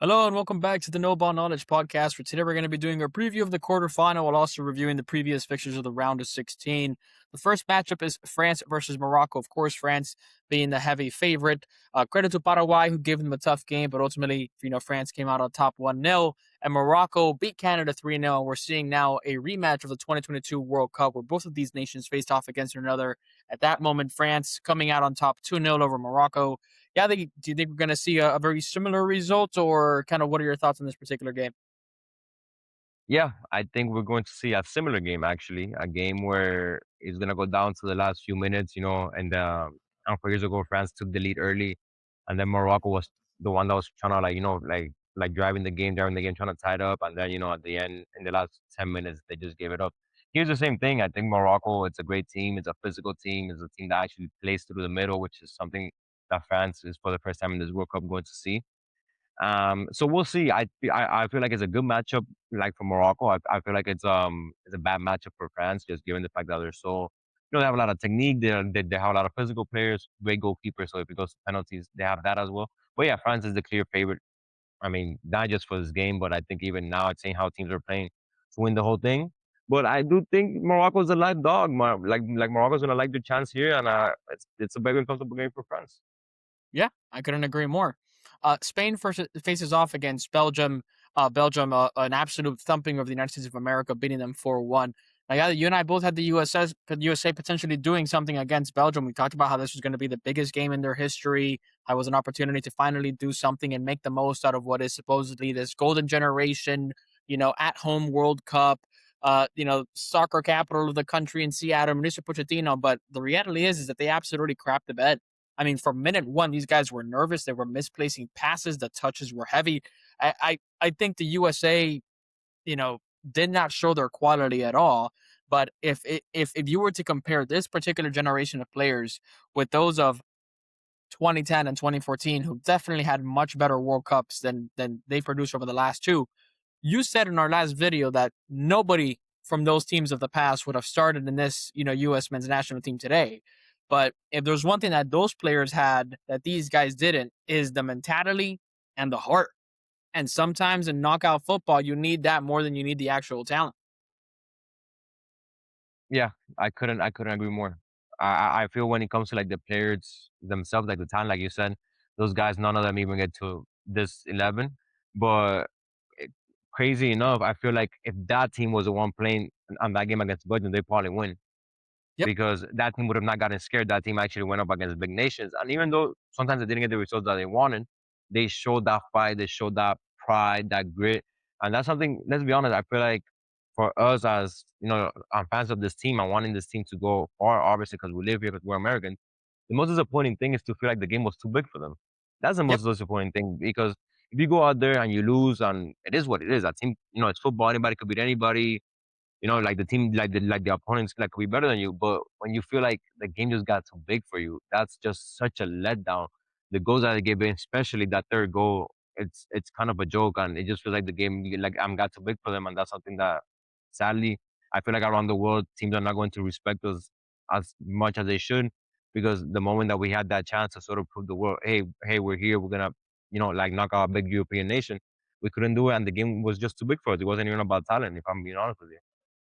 Hello and welcome back to the No Ball Knowledge Podcast. For today, we're going to be doing a preview of the quarterfinal while also reviewing the previous fixtures of the round of 16. The first matchup is France versus Morocco. Of course, France being the heavy favorite. Credit to Paraguay who gave them a tough game, but ultimately, France came out on top 1-0, and Morocco beat Canada 3-0. And we're seeing now a rematch of the 2022 World Cup where both of these nations faced off against one another. At that moment, France coming out on top 2-0 over Morocco. Do you think we're going to see a very similar result, or kind of what are your thoughts on this particular game? Yeah, I think we're going to see a similar game actually, a game where it's gonna go down to the last few minutes, and 4 years ago France took the lead early, and then Morocco was the one that was trying to like driving the game, trying to tie it up, and then at the end in the last 10 minutes they just gave it up. Here's the same thing. I think Morocco, it's a great team, it's a physical team, it's a team that actually plays through the middle, which is something that France is for the first time in this World Cup going to see. So we'll see. I feel like it's a good matchup, like for Morocco. I feel like it's a bad matchup for France, just given the fact that they're so they have a lot of technique. They have a lot of physical players, great goalkeepers. So if it goes to penalties, they have that as well. But yeah, France is the clear favorite. I mean, not just for this game, but I think even now, it's saying how teams are playing to win the whole thing. But I do think Morocco's a live dog. Like Morocco's gonna like the chance here, and it's a very uncomfortable game for France. Yeah, I couldn't agree more. Spain first faces off against Belgium. Belgium, an absolute thumping of the United States of America, beating them 4-1. Now, yeah, you and I both had the USA potentially doing something against Belgium. We talked about how this was going to be the biggest game in their history. It was an opportunity to finally do something and make the most out of what is supposedly this golden generation, at home World Cup, soccer capital of the country in Seattle, Mauricio Pochettino. But the reality is that they absolutely crapped the bed. I mean, from minute one, these guys were nervous. They were misplacing passes. The touches were heavy. I think the USA, you know, did not show their quality at all. But if you were to compare this particular generation of players with those of 2010 and 2014, who definitely had much better World Cups than they produced over the last two, you said in our last video that nobody from those teams of the past would have started in this, U.S. men's national team today. But if there's one thing that those players had that these guys didn't, is the mentality and the heart. And sometimes in knockout football, you need that more than you need the actual talent. Yeah, I couldn't agree more. I feel when it comes to like the players themselves, like the talent, like you said, those guys, none of them even get to this 11. But it, crazy enough, I feel like if that team was the one playing on that game against Belgium, they probably win Yep. because that team would have not gotten scared. That team actually went up against big nations, and even though sometimes they didn't get the results that they wanted, they showed that fight, they showed that pride, that grit, and that's something. Let's be honest. I feel like for us as fans of this team and wanting this team to go far, obviously because we live here, because we're Americans. The most disappointing thing is to feel like the game was too big for them. That's the Yep. most disappointing thing because if you go out there and you lose, and it is what it is. A team, it's football. Anybody could beat anybody. Like the team, like the opponents, like could be better than you. But when you feel like the game just got too big for you, that's just such a letdown. The goals that they gave in, especially that third goal, it's kind of a joke, and it just feels like the game like got too big for them, and that's something that sadly I feel like around the world teams are not going to respect us as much as they should, because the moment that we had that chance to sort of prove the world, hey, we're here, we're gonna like knock out a big European nation. We couldn't do it, and the game was just too big for us. It wasn't even about talent, if I'm being honest with you.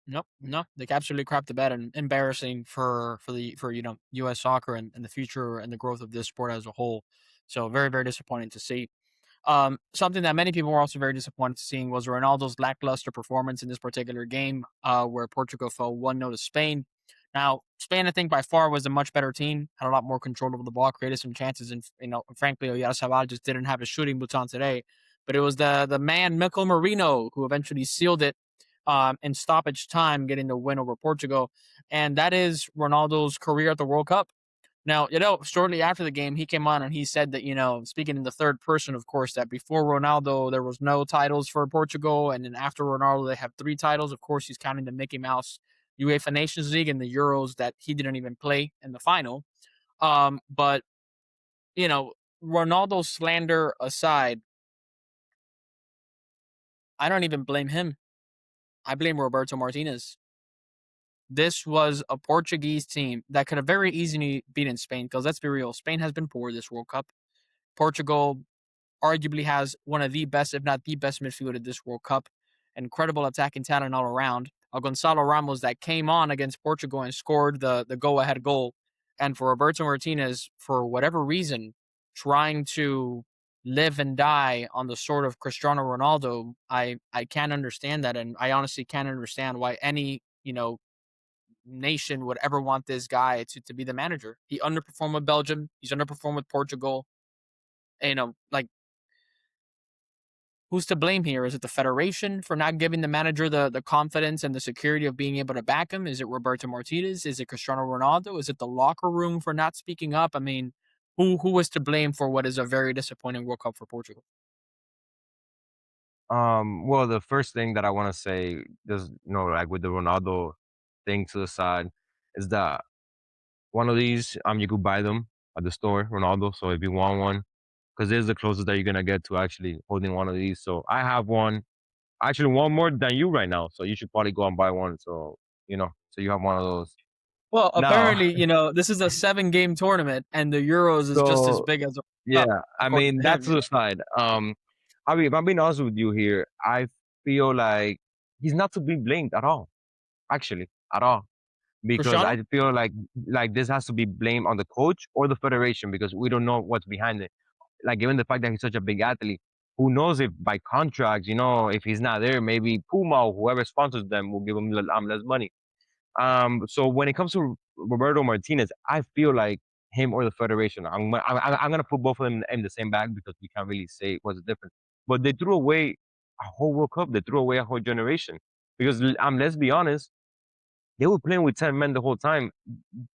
Nope, no, they absolutely crapped the bed, and embarrassing for U.S. soccer and the future and the growth of this sport as a whole. So very very disappointing to see. Something that many people were also very disappointed seeing was Ronaldo's lackluster performance in this particular game, where Portugal fell 1-0 to Spain. Now, Spain, I think, by far was a much better team, had a lot more control over the ball, created some chances, and frankly, Oyarzabal just didn't have his shooting boots on today. But it was the man Mikel Merino who eventually sealed it, in stoppage time, getting the win over Portugal, and that is Ronaldo's career at the World Cup. Now, shortly after the game, he came on and he said that, speaking in the third person, of course, that before Ronaldo, there was no titles for Portugal. And then after Ronaldo, they have three titles. Of course, he's counting the Mickey Mouse UEFA Nations League and the Euros that he didn't even play in the final. But, you know, Ronaldo slander aside, I don't even blame him. I blame Roberto Martinez. This was a Portuguese team that could have very easily beaten Spain because let's be real, Spain has been poor this World Cup. Portugal arguably has one of the best, if not the best, midfield at this World Cup. Incredible attacking talent all around. Gonzalo Ramos that came on against Portugal and scored the go ahead goal. And for Roberto Martinez, for whatever reason, trying to live and die on the sort of Cristiano Ronaldo, I can't understand that, and I honestly can't understand why any nation would ever want this guy to be the manager. He underperformed with Belgium. He's underperformed with Portugal. And, like, who's to blame here? Is it the federation for not giving the manager the confidence and the security of being able to back him? Is it Roberto Martinez? Is it Cristiano Ronaldo? Is it the locker room for not speaking up? I mean, who is to blame for what is a very disappointing World Cup for Portugal? Well, the first thing that I want to say, just like with the Ronaldo thing to the side, is that one of these, you could buy them at the store, Ronaldo. So if you want one, because this is the closest that you're gonna get to actually holding one of these. So I have one. I actually want more than you right now. So you should probably go and buy one. So so you have one of those. Well, Now, apparently, this is a 7 game tournament, and the Euros is just as so big as a yeah, cup, I according mean to him. that's the side. I mean, if I'm being honest with you here, I feel like he's not to be blamed at all. Actually, at all. Because Cristiano? I feel like this has to be blamed on the coach or the federation because we don't know what's behind it. Like given the fact that he's such a big athlete, who knows if by contract, if he's not there, maybe Puma or whoever sponsors them will give him less money. So when it comes to Roberto Martinez, I feel like him or the federation. I'm gonna put both of them in the same bag because we can't really say what's the difference. But they threw away a whole World Cup. They threw away a whole generation because let's be honest, they were playing with 10 men the whole time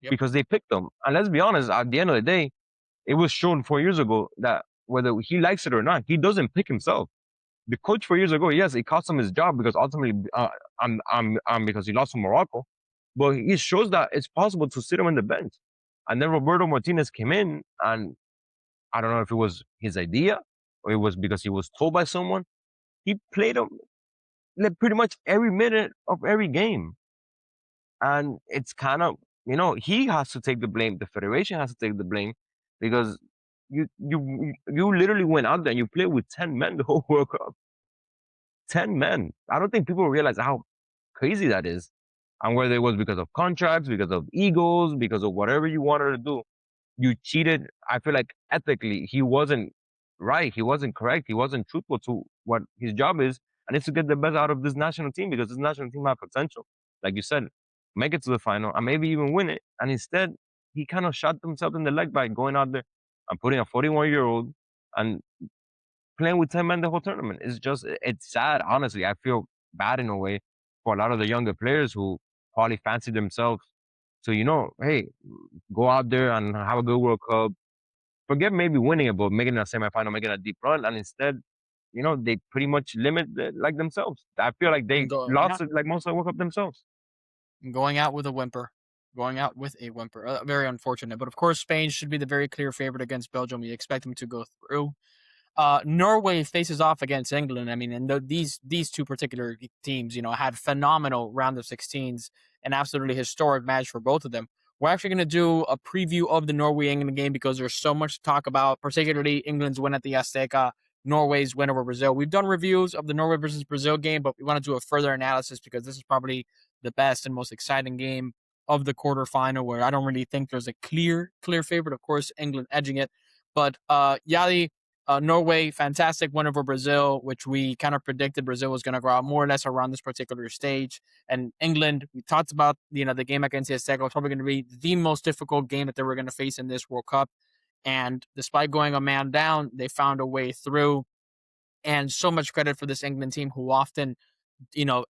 Yep. because they picked them. And let's be honest, at the end of the day, it was shown 4 years ago that whether he likes it or not, he doesn't pick himself. The coach 4 years ago, yes, it cost him his job because ultimately, because he lost to Morocco. But it shows that it's possible to sit him on the bench. And then Roberto Martinez came in, and I don't know if it was his idea or it was because he was told by someone. He played him like pretty much every minute of every game. And it's kind of, he has to take the blame. The federation has to take the blame because you literally went out there and you played with 10 men the whole World Cup. 10 men. I don't think people realize how crazy that is. And whether it was because of contracts, because of egos, because of whatever you wanted to do, you cheated. I feel like ethically, he wasn't right. He wasn't correct. He wasn't truthful to what his job is. And it's to get the best out of this national team because this national team have potential. Like you said, make it to the final and maybe even win it. And instead, he kind of shot himself in the leg by going out there and putting a 41-year-old and playing with 10 men the whole tournament. It's sad, honestly. I feel bad in a way for a lot of the younger players who probably fancy themselves to, hey, go out there and have a good World Cup. Forget maybe winning it, but making a semifinal, making a deep run, and instead, they pretty much limit like themselves. I feel like And they go, yeah, lost it like most of the World Cup themselves. going out with a whimper. Going out with a whimper. Very unfortunate. But of course, Spain should be the very clear favorite against Belgium. We expect them to go through. Norway faces off against England. I mean, and these two particular teams, had phenomenal round of 16s, an absolutely historic match for both of them. We're actually going to do a preview of the Norway England game because there's so much to talk about, particularly England's win at the Azteca, Norway's win over Brazil. We've done reviews of the Norway versus Brazil game, but we want to do a further analysis because this is probably the best and most exciting game of the quarterfinal, where I don't really think there's a clear favorite. Of course, England edging it, but Yali, Norway, fantastic win over Brazil, which we kind of predicted Brazil was going to go out more or less around this particular stage. And England, we talked about, the game against the Azteca was probably going to be the most difficult game that they were going to face in this World Cup. And despite going a man down, they found a way through. And so much credit for this England team who often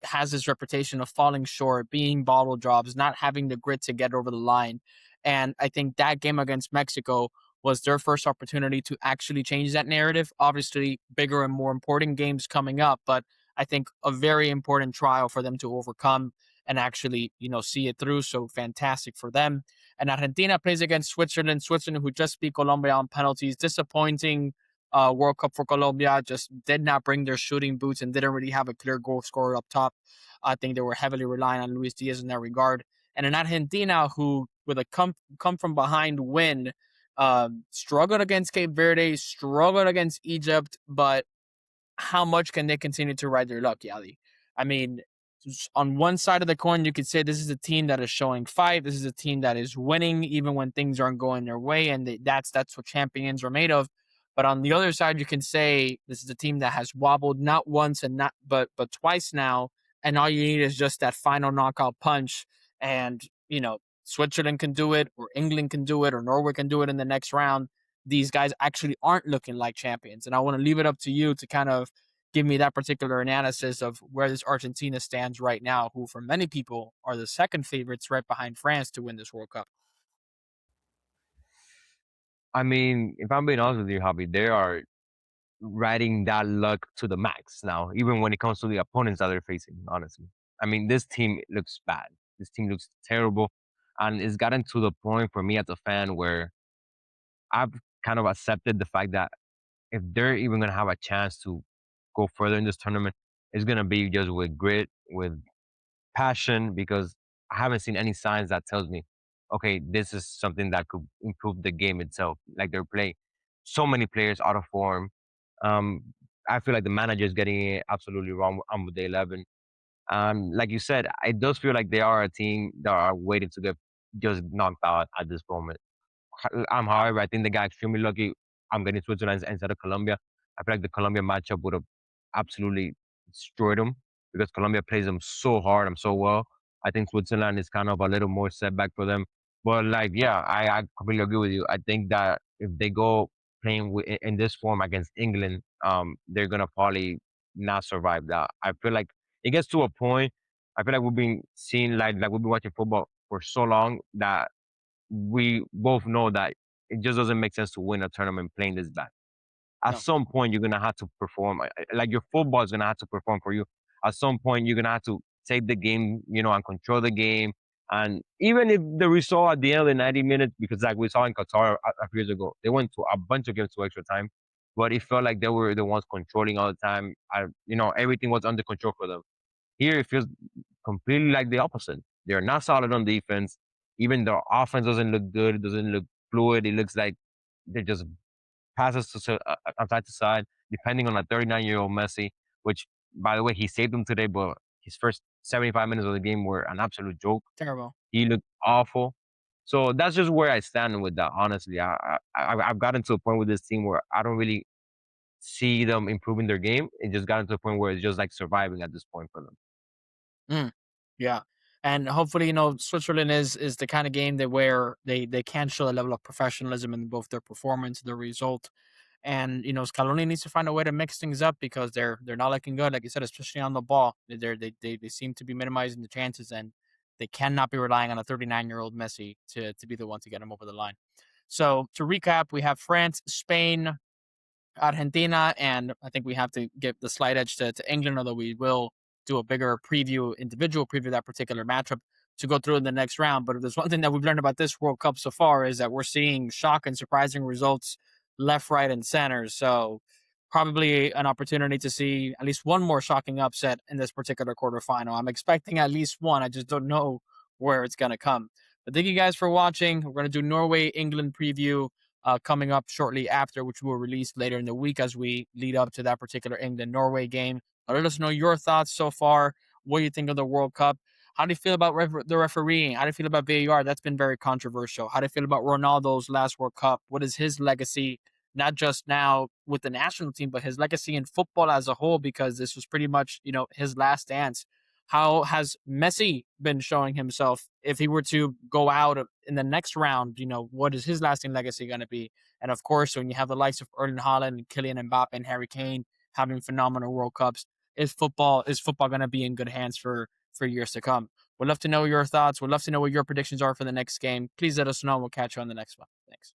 has this reputation of falling short, being bottle drops, not having the grit to get over the line. And I think that game against Mexico was their first opportunity to actually change that narrative. Obviously, bigger and more important games coming up, but I think a very important trial for them to overcome and actually, see it through. So fantastic for them. And Argentina plays against Switzerland. Switzerland, who just beat Colombia on penalties. Disappointing World Cup for Colombia. Just did not bring their shooting boots and didn't really have a clear goal scorer up top. I think they were heavily relying on Luis Diaz in that regard. And in Argentina, who with a come from behind win Struggled against Cape Verde, struggled against Egypt, but how much can they continue to ride their luck, Yali? I mean, on one side of the coin, you could say this is a team that is showing fight. This is a team that is winning even when things aren't going their way, and that's what champions are made of. But on the other side, you can say this is a team that has wobbled not once and not but twice now, and all you need is just that final knockout punch. And Switzerland can do it, or England can do it, or Norway can do it in the next round. These guys actually aren't looking like champions. And I want to leave it up to you to kind of give me that particular analysis of where this Argentina stands right now, who for many people are the second favorites right behind France to win this World Cup. I mean, if I'm being honest with you, Javi, they are riding that luck to the max now, even when it comes to the opponents that they're facing, honestly. I mean, this team looks bad. This team looks terrible. And it's gotten to the point for me as a fan where I've kind of accepted the fact that if they're even going to have a chance to go further in this tournament, it's going to be just with grit, with passion, because I haven't seen any signs that tells me, okay, this is something that could improve the game itself. Like they're playing so many players out of form. Um, I feel like the manager is getting it absolutely wrong with the 11. Like you said, it does feel like they are a team that are waiting to get just knocked out at this moment. However, I think they got extremely lucky. I'm getting Switzerland instead of Colombia. I feel like the Colombia matchup would have absolutely destroyed them because Colombia plays them so hard and so well. I think Switzerland is kind of a little more setback for them. But like, yeah, I completely agree with you. I think that if they go playing in this form against England, they're gonna probably not survive that. I feel like it gets to a point. I feel like we've been seeing like we've been watching football for so long that we both know that it just doesn't make sense to win a tournament playing this bad. At No, some point, you're gonna have to perform. Like your football is gonna have to perform for you. At some point, you're gonna have to take the game, and control the game. And even if the result at the end of the 90 minutes, because like we saw in Qatar a few years ago, they went to a bunch of games to extra time, but it felt like they were the ones controlling all the time. Everything was under control for them. Here, it feels completely like the opposite. They're not solid on defense. Even their offense doesn't look good. It doesn't look fluid. It looks like they're just passes side to side, depending on a 39-year-old Messi, which, by the way, he saved them today, but his first 75 minutes of the game were an absolute joke. terrible. He looked awful. So that's just where I stand with that. Honestly, I've gotten to a point with this team where I don't really see them improving their game. It just gotten to a point where it's just like surviving at this point for them. Mm, yeah. And hopefully, Switzerland is the kind of game that where they can show a level of professionalism in both their performance, their result, and Scaloni needs to find a way to mix things up because they're not looking good, like you said, especially on the ball. They seem to be minimizing the chances, and they cannot be relying on a 39-year-old Messi to be the one to get him over the line. So to recap, we have France, Spain, Argentina, and I think we have to give the slight edge to England, although we will do a bigger preview, individual preview of that particular matchup to go through in the next round. But if there's one thing that we've learned about this World Cup so far is that we're seeing shock and surprising results left, right, and center. So probably an opportunity to see at least one more shocking upset in this particular quarterfinal. I'm expecting at least one. I just don't know where it's going to come. But thank you guys for watching. We're going to do Norway England preview coming up shortly after, which will release later in the week as we lead up to that particular England Norway game. Let us know your thoughts so far. What do you think of the World Cup? How do you feel about the refereeing? How do you feel about VAR? That's been very controversial. How do you feel about Ronaldo's last World Cup? What is his legacy, not just now with the national team, but his legacy in football as a whole? Because this was pretty much, his last dance. How has Messi been showing himself? If he were to go out in the next round, what is his lasting legacy going to be? And of course, when you have the likes of Erling Haaland, Kylian Mbappe, and Harry Kane having phenomenal World Cups, is football going to be in good hands for years to come? We'd love to know your thoughts. We'd love to know what your predictions are for the next game. Please let us know. We'll catch you on the next one. Thanks.